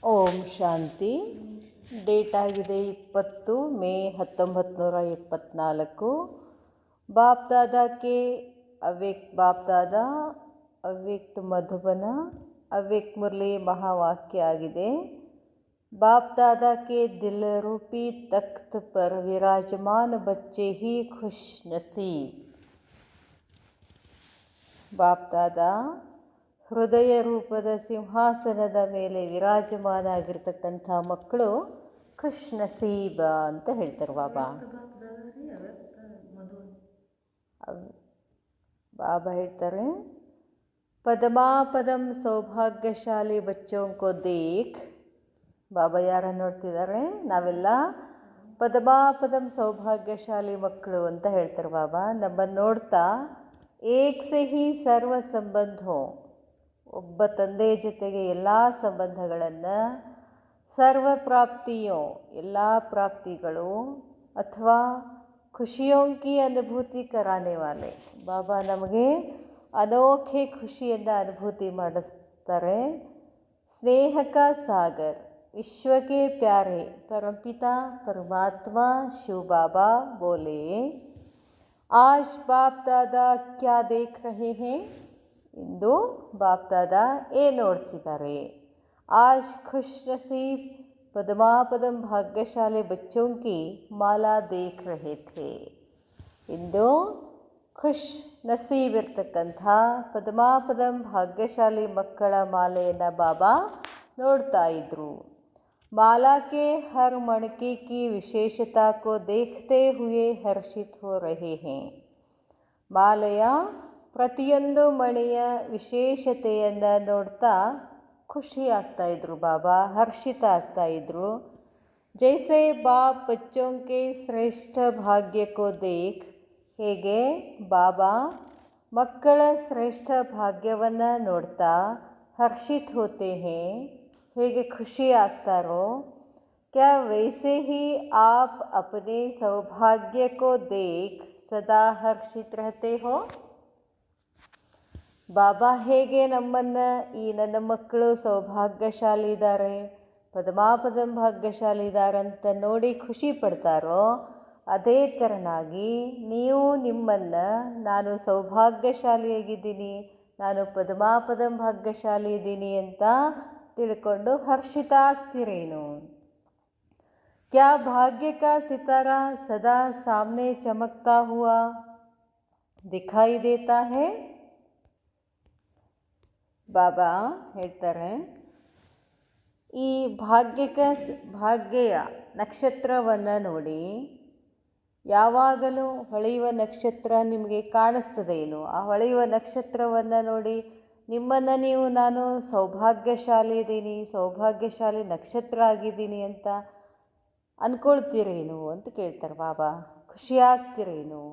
ಓಂ ಶಾಂತಿ. Date ಆಗಿದೆ 20 ಮೇ 1974. ಬಾಪ್ ದಾದಾ K Baap ದಾದಾ ಅವ್ಯಕ್ತ ಮಧುಬನ ಅವ್ಯಕ್ತ ಮುರಳಿ ಮಹಾವಾಕ್ಯ ಆಗಿದೆ. ಬಾಪ್ ದಾದಾ ಕೆ ದಿಲ್ ರೂಪಿ ತಖ್ತ್ ಪರ್ ವಿರಾಜಮಾನ್ ಬಚ್ಚೆ ಹಿ ಖುಷ್ ನಸೀಬ್. ಬಾಪ್ ದಾದಾ ಹೃದಯ ರೂಪದ ಸಿಂಹಾಸನದ ಮೇಲೆ ವಿರಾಜಮಾನ ಆಗಿರ್ತಕ್ಕಂಥ ಮಕ್ಕಳು ಖುಷ್ ನಸೀಬ ಅಂತ ಹೇಳ್ತಾರೆ ಬಾಬಾ. ಬಾಬಾ ಹೇಳ್ತಾರೆ, ಪದಮಾಪದಂ ಸೌಭಾಗ್ಯಶಾಲಿ ಬಚ್ಚೋಂಕೋ ದೇಖ್. ಬಾಬಾ ಯಾರನ್ನು ನೋಡ್ತಿದ್ದಾರೆ? ನಾವೆಲ್ಲ ಪದಮಾಪದಂ ಸೌಭಾಗ್ಯಶಾಲಿ ಮಕ್ಕಳು ಅಂತ ಹೇಳ್ತಾರೆ ಬಾಬಾ. ನಮ್ಮನ್ನು ನೋಡ್ತಾ ಏಕ್ ಸೆ ಹಿ ಸರ್ವ ಸಂಬಂಧೋ, ಒಬ್ಬ ತಂದೆಯ ಜೊತೆಗೆ ಎಲ್ಲ ಸಂಬಂಧಗಳನ್ನು, ಸರ್ವ ಪ್ರಾಪ್ತಿಯೋ ಎಲ್ಲ ಪ್ರಾಪ್ತಿಗಳು, ಅಥವಾ ಖುಷಿಯೋಂಕಿ ಅನುಭೂತಿ ಕರಾನೆ ವಾಲೆ. ಬಾಬಾ ನಮಗೆ ಅನೋಖೆ ಖುಷಿಯನ್ನು ಅನುಭೂತಿ ಮಾಡಿಸ್ತಾರೆ. ಸ್ನೇಹಕ ಸಾಗರ್, ವಿಶ್ವಕ್ಕೆ ಪ್ಯಾರೆ ಪರಮಪಿತಾ ಪರಮಾತ್ಮ ಶಿವ ಬಾಬಾ ಬೋಲೆ, ಆಜ್ ಬಾಪ್ ದಾದಾ ಕ್ಯಾ ದೇಖ್ ರಹೆ ಹೇ. ಇಂದು ಬಾಪ್ ದಾದಾ ಏನು ನೋಡ್ತಿದ್ದಾರೆ? ಆಜ್ ಖುಷ್ ನಸೀಬ್ ಪದಮಾಪದಂ ಭಾಗ್ಯಶಾಲಿ ಬಚ್ಚೋಂ ಕಿ ಮಾಲಾ ದೇಖ್ ರಹೆ ಥೇ. ಇಂದು ಖುಷ್ ನಸೀಬ್ ಇರ್ತಕ್ಕಂಥ ಪದಮಾಪದಂ ಭಾಗ್ಯಶಾಲಿ ಮಕ್ಕಳ ಮಾಲೆಯನ್ನು ಬಾಬಾ ನೋಡ್ತಾ ಇದ್ರು. ಮಾಲಾ ಕೆ ಹರ್ ಮಣಕೆ ಕಿ ವಿಶೇಷತಾ ಕೋ ದೇಖ್ತೆ ಹುಯೆ ಹರ್ಷಿತ್ ಹೋ ರಹೆ ಹೇ. ಮಾಲೆಯ ಪ್ರತಿಯೊಂದು ಮಣಿಯ ವಿಶೇಷತೆಯನ್ನು ನೋಡ್ತಾ ಖುಷಿ ಆಗ್ತಾಯಿದ್ರು ಬಾಬಾ, ಹರ್ಷಿತ ಆಗ್ತಾಯಿದ್ರು. ಜೈಸೆ ಬಾಪ್ ಬಚ್ಚೋಂ ಕೆ ಶ್ರೇಷ್ಠ ಭಾಗ್ಯ ಕೋ ದೇಖ್, ಹೇಗೆ ಬಾಬಾ ಮಕ್ಕಳ ಶ್ರೇಷ್ಠ ಭಾಗ್ಯವನ್ನು ನೋಡ್ತಾ ಹರ್ಷಿತ್ ಹೋತೆ ಹೇ, ಹೇಗೆ ಖುಷಿ ಆಗ್ತಾರೋ, ಕ್ಯಾ ವೈಸೆ ಹಿ ಆಪ್ ಅಪನೆ ಸೌಭಾಗ್ಯ ಕೋ ದೇಖ್ ಸದಾ ಹರ್ಷಿತ್ ರಹತೆ ಹೋ. ಬಾಬಾ ಹೇಗೆ ನಮ್ಮನ್ನು, ಈ ನನ್ನ ಮಕ್ಕಳು ಸೌಭಾಗ್ಯಶಾಲಿ ಇದ್ದಾರೆ, ಪದಮಾಪದಂ ಭಾಗ್ಯಶಾಲಿ ಇದ್ದಾರೆ ಅಂತ ನೋಡಿ ಖುಷಿ ಪಡ್ತಾರೋ, ಅದೇ ಥರನಾಗಿ ನೀವು ನಿಮ್ಮನ್ನು ನಾನು ಸೌಭಾಗ್ಯಶಾಲಿಯಾಗಿದ್ದೀನಿ, ನಾನು ಪದಮಾಪದಂ ಭಾಗ್ಯಶಾಲಿ ಇದ್ದೀನಿ ಅಂತ ತಿಳ್ಕೊಂಡು ಹರ್ಷಿತ ಆಗ್ತಿರೇನು. ಕ್ಯಾ ಭಾಗ್ಯ ಕಾ ಸಿತಾರಾ ಸದಾ ಸಾಮನೆ ಚಮಕ್ತಾ ಹುआ ದಿಖಾಯಿ ದೇತಾ ಹೇ. ಬಾಬಾ ಹೇಳ್ತಾರೆ, ಈ ಭಾಗ್ಯೆಯ ನಕ್ಷತ್ರವನ್ನು ನೋಡಿ, ಯಾವಾಗಲೂ ಹೊಳೆಯುವ ನಕ್ಷತ್ರ ನಿಮಗೆ ಕಾಣಿಸ್ತದೇನು? ಆ ಹೊಳೆಯುವ ನಕ್ಷತ್ರವನ್ನು ನೋಡಿ ನಿಮ್ಮನ್ನು ನೀವು ನಾನು ಸೌಭಾಗ್ಯಶಾಲಿ ಇದ್ದೀನಿ, ಸೌಭಾಗ್ಯಶಾಲಿ ನಕ್ಷತ್ರ ಆಗಿದ್ದೀನಿ ಅಂತ ಅಂದ್ಕೊಳ್ತೀರೇನು ಅಂತ ಕೇಳ್ತಾರೆ ಬಾಬಾ. ಖುಷಿಯಾಗ್ತಿರೇನು?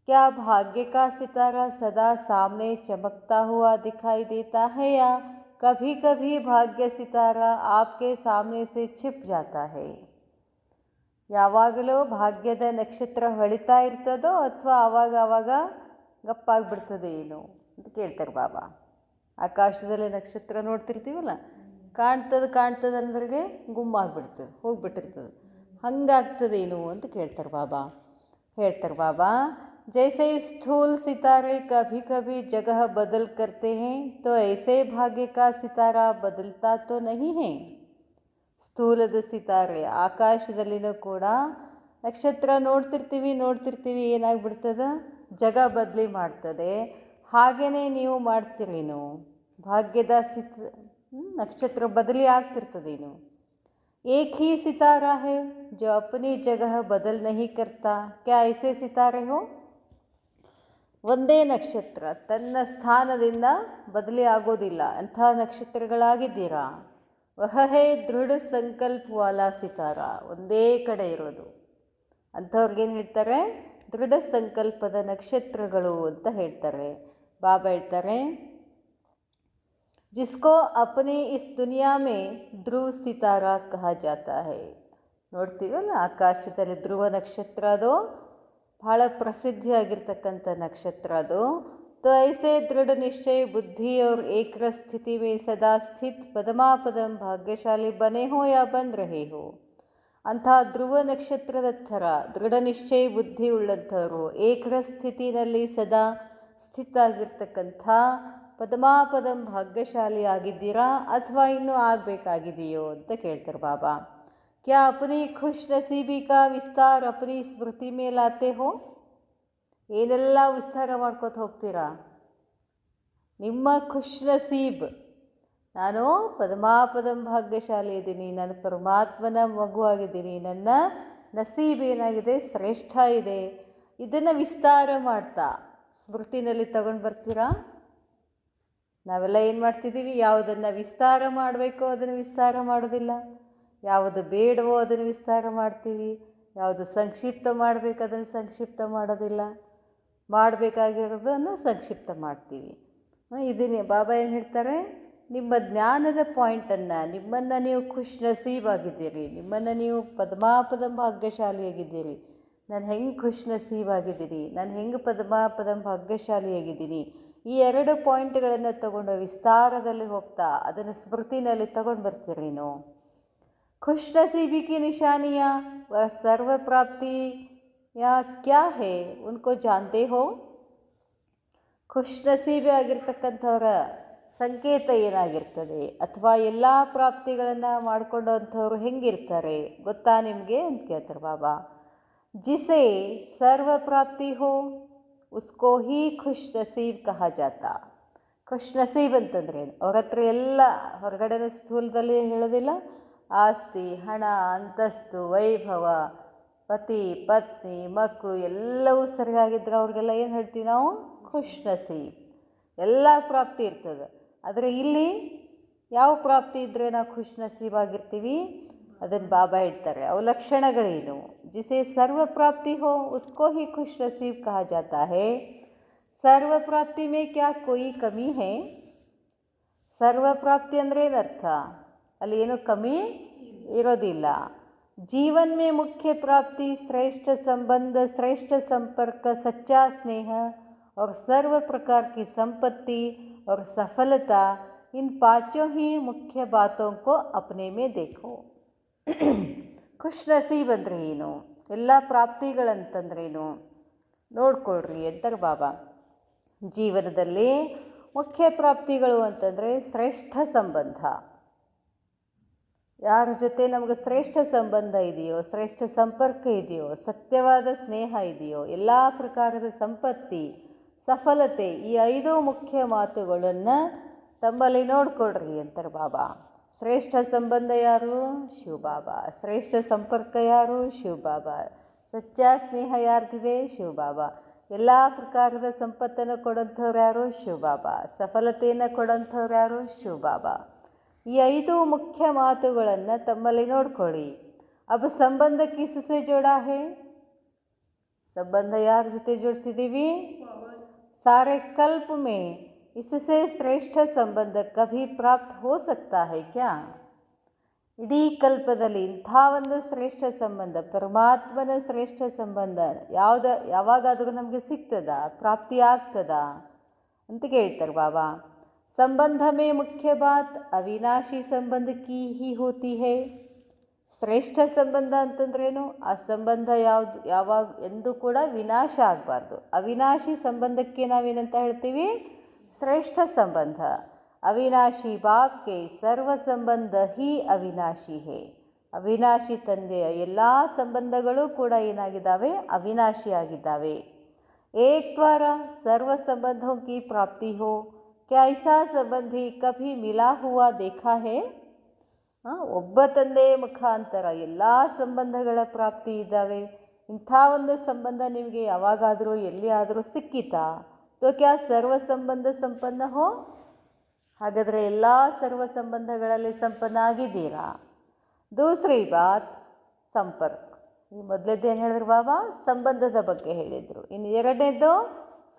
क्या भाग्य का सितारा सदा सामने चमकता हुआ दिखाई देता है, या कभी कभी भाग्य सितारा आपके सामने से छिप जाता है. ಯಾವಾಗಲೂ ಭಾಗ್ಯದ ನಕ್ಷತ್ರ ಹೊಳಿತಾ ಇರ್ತದೋ ಅಥವಾ ಆವಾಗ ಗಪ್ಪಾಗ್ಬಿಡ್ತದೆ ಏನು ಅಂತ ಕೇಳ್ತಾರೆ ಬಾಬಾ. ಆಕಾಶದಲ್ಲಿ ನಕ್ಷತ್ರ ನೋಡ್ತಿರ್ತೀವಲ್ಲ, ಕಾಣ್ತದೆ ಅಂದ್ರಿಗೆ ಗುಮ್ಮಾಗ್ಬಿಡ್ತದೆ, ಹೋಗ್ಬಿಟ್ಟಿರ್ತದೆ, ಹಂಗಾಗ್ತದೇನು ಅಂತ ಕೇಳ್ತಾರೆ ಬಾಬಾ. ಹೇಳ್ತಾರೆ ಬಾಬಾ, जैसे स्थूल सितारे कभी कभी जगह बदल करते हैं, तो ऐसे भाग्य का सितारा बदलता तो नहीं है. ಸ್ಥೂಲದ ಸಿತಾರೆ, ಆಕಾಶದಲ್ಲಿನೂ ಕೂಡ ನಕ್ಷತ್ರ ನೋಡ್ತಿರ್ತೀವಿ ಏನಾಗ್ಬಿಡ್ತದೆ, ಜಗ ಬದಲಿ ಮಾಡ್ತದೆ. ಹಾಗೆಯೇ ನೀವು ಮಾಡ್ತೀರೇನು? ಭಾಗ್ಯದ ನಕ್ಷತ್ರ ಬದಲಿ ಆಗ್ತಿರ್ತದೇನು? एक ही सितारा है जो अपनी जगह बदल नहीं करता, क्या ऐसे सितारे हो. ಒಂದೇ ನಕ್ಷತ್ರ ತನ್ನ ಸ್ಥಾನದಿಂದ ಬದಲಿ ಆಗೋದಿಲ್ಲ, ಅಂಥ ನಕ್ಷತ್ರಗಳಾಗಿದ್ದೀರಾ. ವಹೇ ದೃಢ ಸಂಕಲ್ಪ ವಾಲಾ ಸಿತಾರ, ಒಂದೇ ಕಡೆ ಇರೋದು. ಅಂಥವ್ರಿಗೇನು ಹೇಳ್ತಾರೆ? ದೃಢ ಸಂಕಲ್ಪದ ನಕ್ಷತ್ರಗಳು ಅಂತ ಹೇಳ್ತಾರೆ ಬಾಬಾ. ಹೇಳ್ತಾರೆ, ಜಿಸ್ಕೋ ಅಪನೆ ಇಸ್ ದುನಿಯಾ ಮೇ ಧ್ರುವ ಸಿತಾರ ಕಹಾ ಜಾತಾ ಹೈ. ನೋಡ್ತೀವಲ್ಲ ಆಕಾಶದಲ್ಲಿ ಧ್ರುವ ನಕ್ಷತ್ರ, ಅದು ಬಹಳ ಪ್ರಸಿದ್ಧಿಯಾಗಿರ್ತಕ್ಕಂಥ ನಕ್ಷತ್ರ ಅದು. तो ऐसे दृढ़ निश्चय बुद्धि और एक स्थिति में सदा स्थित पदमापदम भाग्यशाली बने हो या बन रहे हो. ಅಂಥ ಧ್ರುವ ನಕ್ಷತ್ರದ ಥರ ದೃಢ ನಿಶ್ಚಯ ಬುದ್ಧಿ ಉಳ್ಳಂಥವರು ಏಕರ ಸ್ಥಿತಿನಲ್ಲಿ ಸದಾ ಸ್ಥಿತ ಆಗಿರ್ತಕ್ಕಂಥ ಪದಮಾಪದಂ ಭಾಗ್ಯಶಾಲಿ ಆಗಿದ್ದೀರಾ ಅಥವಾ ಇನ್ನೂ ಆಗಬೇಕಾಗಿದೆಯೋ ಅಂತ ಕೇಳ್ತಾರೆ ಬಾಬಾ. ಕ್ಯಾ ಅಪನಿ ಖುಷ್ ನಸೀಬಿ ಕಾ ವಿಸ್ತಾರ ಅಪನಿ ಸ್ಮೃತಿ ಮೇಲೆ ಲಾತೆ ಹೋ? ಏನೆಲ್ಲ ವಿಸ್ತಾರ ಮಾಡ್ಕೊತ ಹೋಗ್ತೀರಾ? ನಿಮ್ಮ ಖುಷ್ ನಸೀಬ್, ನಾನು ಪದಮಾಪದಂ ಭಾಗ್ಯಶಾಲಿ ಇದ್ದೀನಿ, ನಾನು ಪರಮಾತ್ಮನ ಮಗುವಾಗಿದ್ದೀನಿ, ನನ್ನ ನಸೀಬ್ ಏನಾಗಿದೆ ಶ್ರೇಷ್ಠ ಇದೆ, ಇದನ್ನು ವಿಸ್ತಾರ ಮಾಡ್ತಾ ಸ್ಮೃತಿನಲ್ಲಿ ತಗೊಂಡು ಬರ್ತೀರಾ? ನಾವೆಲ್ಲ ಏನು ಮಾಡ್ತಿದ್ದೀವಿ? ಯಾವುದನ್ನು ವಿಸ್ತಾರ ಮಾಡಬೇಕೋ ಅದನ್ನು ವಿಸ್ತಾರ ಮಾಡೋದಿಲ್ಲ, ಯಾವುದು ಬೇಡವೋ ಅದನ್ನು ವಿಸ್ತಾರ ಮಾಡ್ತೀವಿ, ಯಾವುದು ಸಂಕ್ಷಿಪ್ತ ಮಾಡಬೇಕು ಅದನ್ನು ಸಂಕ್ಷಿಪ್ತ ಮಾಡೋದಿಲ್ಲ, ಮಾಡಬೇಕಾಗಿರೋದನ್ನು ಸಂಕ್ಷಿಪ್ತ ಮಾಡ್ತೀವಿ. ಇದನ್ನೇ ಬಾಬಾ ಏನು ಹೇಳ್ತಾರೆ, ನಿಮ್ಮ ಜ್ಞಾನದ ಪಾಯಿಂಟನ್ನು, ನಿಮ್ಮನ್ನು ನೀವು ಖುಷ್ ನಸೀಬಾಗಿದ್ದೀರಿ, ನಿಮ್ಮನ್ನು ನೀವು ಪದ್ಮಾಪದಂ ಭಾಗ್ಯಶಾಲಿಯಾಗಿದ್ದೀರಿ. ನಾನು ಹೆಂಗೆ ಖುಷ್ ನಸೀಬಾಗಿದ್ದೀನಿ, ನಾನು ಹೆಂಗೆ ಪದ್ಮಾಪದಂ ಭಾಗ್ಯಶಾಲಿಯಾಗಿದ್ದೀನಿ, ಈ ಎರಡು ಪಾಯಿಂಟ್ಗಳನ್ನು ತಗೊಂಡು ವಿಸ್ತಾರದಲ್ಲಿ ಹೋಗ್ತಾ ಅದನ್ನು ಸ್ಮೃತಿನಲ್ಲಿ ತಗೊಂಡು ಬರ್ತೀರಿ ನೀವು. ಖುಷ್ ನಸೀಬಿ ಕಿ ನಿಶಾನಿಯಾ ವ ಸರ್ವ ಪ್ರಾಪ್ತಿ ಯಾ ಕ್ಯಾ ಹೇ ಉನ್ಕೋ ಜಾನ್ತೆ ಹೋ? ಖುಷ್ ನಸೀಬಿ ಆಗಿರ್ತಕ್ಕಂಥವ್ರ ಸಂಕೇತ ಏನಾಗಿರ್ತದೆ, ಅಥವಾ ಎಲ್ಲ ಪ್ರಾಪ್ತಿಗಳನ್ನು ಮಾಡ್ಕೊಂಡಂಥವ್ರು ಹೆಂಗಿರ್ತಾರೆ ಗೊತ್ತಾ ನಿಮಗೆ ಅಂತ ಕೇಳ್ತಾರೆ ಬಾಬಾ. ಜಿಸೆ ಸರ್ವ ಪ್ರಾಪ್ತಿ ಹೋ ಉಸ್ಕೋ ಹಿ ಖುಷ್ ನಸೀಬ್ ಕಹಾ ಜಾತಾ. ಖುಷ್ ನಸೀಬ್ ಅಂತಂದ್ರೆ ಅವ್ರ ಹತ್ರ ಎಲ್ಲ ಹೊರಗಡೆ ಸ್ಥೂಲದಲ್ಲಿ ಹೇಳೋದಿಲ್ಲ, ಆಸ್ತಿ, ಹಣ, ಅಂತಸ್ತು, ವೈಭವ, ಪತಿ ಪತ್ನಿ, ಮಕ್ಕಳು ಎಲ್ಲವೂ ಸರಿಯಾಗಿದ್ದರೆ ಅವ್ರಿಗೆಲ್ಲ ಏನು ಹೇಳ್ತೀವಿ ನಾವು? ಖುಷ್ ನಸೀಬ್. ಎಲ್ಲ ಪ್ರಾಪ್ತಿ ಇರ್ತದೆ. ಆದರೆ ಇಲ್ಲಿ ಯಾವ ಪ್ರಾಪ್ತಿ ಇದ್ದರೆ ನಾವು ಖುಷ್ ನಸೀಬಾಗಿರ್ತೀವಿ ಅದನ್ನು ಬಾಬಾ ಹೇಳ್ತಾರೆ. ಅವು ಲಕ್ಷಣಗಳೇನು? ಜಿಸೆ ಸರ್ವ ಪ್ರಾಪ್ತಿ ಹೋ ಉಸ್ಕೋ ಹಿ ಖುಷ್ ನಸೀಬ್ ಕಹಾ ಜಾತಾ ಹೇ. ಸರ್ವ ಪ್ರಾಪ್ತಿ ಮೇ ಕ್ಯಾ ಕೋಯಿ ಕಮಿ ಹೇ? ಸರ್ವ ಪ್ರಾಪ್ತಿ ಅಂದರೆ ಏನರ್ಥ? ಅಲ್ಲಿ ಏನೂ ಕಮ್ಮಿ ಇರೋದಿಲ್ಲ. जीवन में मुख्य प्राप्ति श्रेष्ठ संबंध, श्रेष्ठ संपर्क, सच्चा स्नेह और सर्व प्रकार की संपत्ति और सफलता, इन पांचों ही मुख्य बातों को अपने में देखो. ಖುಷ್ ನಸೀಬ್ ಅಂದರೆ ಏನು, ಎಲ್ಲ ಪ್ರಾಪ್ತಿಗಳಂತಂದ್ರೇನು ನೋಡ್ಕೊಳ್ರಿ ಅಂತಾರೆ ಬಾಬಾ. ಜೀವನದಲ್ಲಿ ಮುಖ್ಯ ಪ್ರಾಪ್ತಿಗಳು ಅಂತಂದರೆ ಶ್ರೇಷ್ಠ ಸಂಬಂಧ. ಯಾರ ಜೊತೆ ನಮಗೆ ಶ್ರೇಷ್ಠ ಸಂಬಂಧ ಇದೆಯೋ, ಶ್ರೇಷ್ಠ ಸಂಪರ್ಕ ಇದೆಯೋ, ಸತ್ಯವಾದ ಸ್ನೇಹ ಇದೆಯೋ, ಎಲ್ಲ ಪ್ರಕಾರದ ಸಂಪತ್ತಿ, ಸಫಲತೆ, ಈ 5 ಮುಖ್ಯ ಮಾತುಗಳನ್ನು ತಮ್ಮಲ್ಲಿ ನೋಡ್ಕೊಳ್ರಿ ಅಂತಾರೆ ಬಾಬಾ. ಶ್ರೇಷ್ಠ ಸಂಬಂಧ ಯಾರು? ಶಿವಬಾಬಾ. ಶ್ರೇಷ್ಠ ಸಂಪರ್ಕ ಯಾರು? ಶಿವಬಾಬಾ. ಸಚ್ಚಾ ಸ್ನೇಹ ಯಾರ್ದಿದೆ? ಶಿವಬಾಬಾ. ಎಲ್ಲ ಪ್ರಕಾರದ ಸಂಪತ್ತನ್ನು ಕೊಡೋಂಥವ್ರು ಯಾರು? ಶಿವಬಾಬಾ. ಸಫಲತೆಯನ್ನು ಕೊಡೋಂಥವ್ರು ಯಾರು? ಶಿವಬಾಬಾ. ಈ 5 ಮುಖ್ಯ ಮಾತುಗಳನ್ನು ತಮ್ಮಲ್ಲಿ ನೋಡ್ಕೊಳ್ಳಿ. ಅಬ್ ಸಂಬಂಧ ಕಿಸ್ಸೆ ಜೋಡಾ ಹೇ? ಸಂಬಂಧ ಯಾರ ಜೊತೆ ಜೋಡಿಸಿದ್ದೀವಿ? ಸಾರೆ ಕಲ್ಪ ಮೇ इससे श्रेष्ठ संबंध कभी प्राप्त हो सकता है क्या? ಇಡೀ ಕಲ್ಪದಲ್ಲಿ ಇಂಥ ಒಂದು ಶ್ರೇಷ್ಠ ಸಂಬಂಧ, ಪರಮಾತ್ಮನ ಶ್ರೇಷ್ಠ ಸಂಬಂಧ ಯಾವಾಗಾದರೂ ನಮಗೆ ಸಿಗ್ತದಾ, ಪ್ರಾಪ್ತಿ ಆಗ್ತದಾ ಅಂತ ಕೇಳ್ತಾರೆ ಬಾಬಾ. ಸಂಬಂಧ ಮೇ ಮುಖ್ಯ ಬಾತ್ ಅವಿನಾಶಿ ಸಂಬಂಧ ಕಿ ಹಿ ಹೋತಿ ಹೇ. ಶ್ರೇಷ್ಠ ಸಂಬಂಧ ಅಂತಂದ್ರೇನು? ಆ ಸಂಬಂಧ ಯಾವಾಗ ಎಂದೂ ಕೂಡ ವಿನಾಶ ಆಗಬಾರ್ದು. ಅವಿನಾಶಿ ಸಂಬಂಧಕ್ಕೆ ನಾವೇನಂತ ಹೇಳ್ತೀವಿ? ಶ್ರೇಷ್ಠ ಸಂಬಂಧ. ಅವಿನಾಶಿ ಬಾಪ್ ಕೆ ಸರ್ವ ಸಂಬಂಧ ಹಿ ಅವಿನಾಶಿ ಹೇ. ಅವಿನಾಶಿ ತಂದೆಯ ಎಲ್ಲ ಸಂಬಂಧಗಳು ಕೂಡ ಏನಾಗಿದ್ದಾವೆ? ಅವಿನಾಶಿಯಾಗಿದ್ದಾವೆ. ಏಕ್ ದ್ವಾರ ಸರ್ವ ಸಂಬಂಧೋं की प्राप्ति हो, क्या ऐसा संबंधी कभी मिला हुआ देखा है? ಒಬ್ಬ ತಂದೆಯ ಮುಖಾಂತರ ಎಲ್ಲ ಸಂಬಂಧಗಳ ಪ್ರಾಪ್ತಿ ಇದ್ದಾವೆ. ಇಂಥ ಒಂದು ಸಂಬಂಧ ನಿಮಗೆ ಯಾವಾಗಾದರೂ ಎಲ್ಲಿಯಾದರೂ ಸಿಕ್ಕಿತಾ? तो क्या सर्व संबंध संपन्न हो? ಹಾಗಾದರೆ ಎಲ್ಲ ಸರ್ವ ಸಂಬಂಧಗಳಲ್ಲಿ ಸಂಪನ್ನ ಆಗಿದ್ದೀರಾ? ದೂಸರಿ ಬಾತ್ ಸಂಪರ್ಕ. ಈ ಮೊದಲೇದೇನು ಹೇಳಿದ್ರು ಬಾಬಾ? ಸಂಬಂಧದ ಬಗ್ಗೆ ಹೇಳಿದರು. ಇನ್ನು ಎರಡನೇದು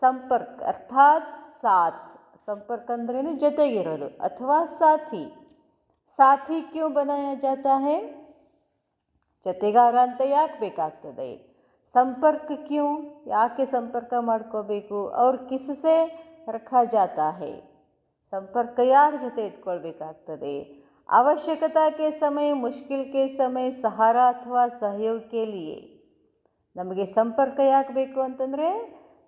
ಸಂಪರ್ಕ, ಅರ್ಥಾತ್ ಸಾಥ್. ಸಂಪರ್ಕ ಅಂದ್ರೇನು? ಜೊತೆಗಿರೋದು ಅಥವಾ ಸಾಥಿ. ಸಾಥಿ ಕ್ಯೂ ಬನಾಯ ಜಾತಾ ಹೇ? ಜೊತೆಗಾರ ಅಂತ ಯಾಕೆ ಬೇಕಾಗ್ತದೆ? ಸಂಪರ್ಕ ಕ್ಯೂ, ಯಾಕೆ ಸಂಪರ್ಕ ಮಾಡ್ಕೋಬೇಕು? ಅವ್ರು ಕಿಸ್ಸೆ ರಖಾ ಜಾತಾ ಹೈ. ಸಂಪರ್ಕ ಯಾರ ಜೊತೆ ಇಟ್ಕೊಳ್ಬೇಕಾಗ್ತದೆ? ಅವಶ್ಯಕತಾ ಕೆ ಸಮಯ, ಮುಷ್ಕಿಲ್ ಕೆ ಸಮಯ ಸಹಾರ ಅಥವಾ ಸಹಯೋಗ ಕೆ ಲಿಯೆ. ನಮಗೆ ಸಂಪರ್ಕ ಯಾಕೆ ಬೇಕು ಅಂತಂದರೆ,